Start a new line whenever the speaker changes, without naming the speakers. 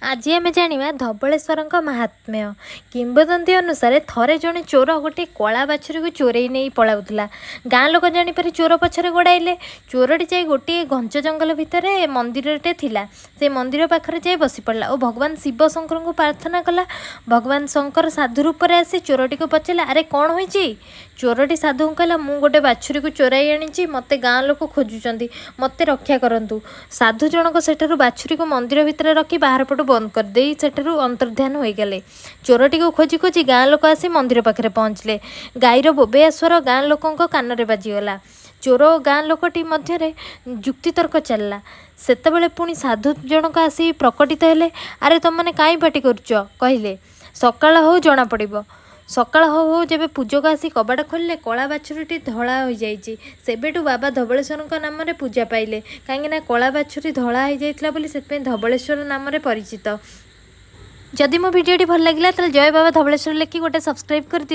आज आम जाना धबलेश्वर महात्म्य। किंवदंती अनुसार थरे जड़े चोर गोटे कला बाछुरी को चोरई नहीं पलाऊला। गाँ लोक जापर चोर पछरे गोड़ाइले। चोरटी जाए गोटे घंच जंगल भितर मंदिरटे थिला। से मंदिर पाखरे जाए बसी पड़ा और भगवान शिव शंकर को प्रार्थना कला। भगवान शंकर साधु रूप में आसी चोरटी को पचारा, अरे कौन होईची? चोरटी साधु कहला, मु गोटे बाछुरी को चोराई आनी, मते गाँ लोक खोजुंट, मते रक्षा करंतु। साधु जनक सेठारु बाछुरी को मंदिर भितर रखी बाहर पटु बंद कर दे सेठारु अंतर्ध्यान हो गले। चोरटी को खोजी खोजी गाँ लोक आसी मंदिर पाखे पहुँचले। गाईर बोबेया स्वर गाँ लोकों कान में बाजिगला। चोर गाँ लोकटी मध्य जुक्तितर्क चलला। सेतबेले पुणी साधु जनक आसी प्रकटित हेले। अरे तुमने काई पाटी करुच कहले, सकाळ हो जना पड़िबो। सकाळ हो हो जब पूजक आसी कबाड़ खोलिले, कला बाछुरी धला हो जाइए। सेबेठू बाबा धबलेश्वर नाम पूजा पाइले, कहीं कला बाछुरी धला हो जाइला बोली से धबलेश्वर नाम परिचित। जदि मो भिडियोटी भल लगिला ताले जय बाबा धबलेश्वर लिखि गोटे सब्सक्राइब कर दियो।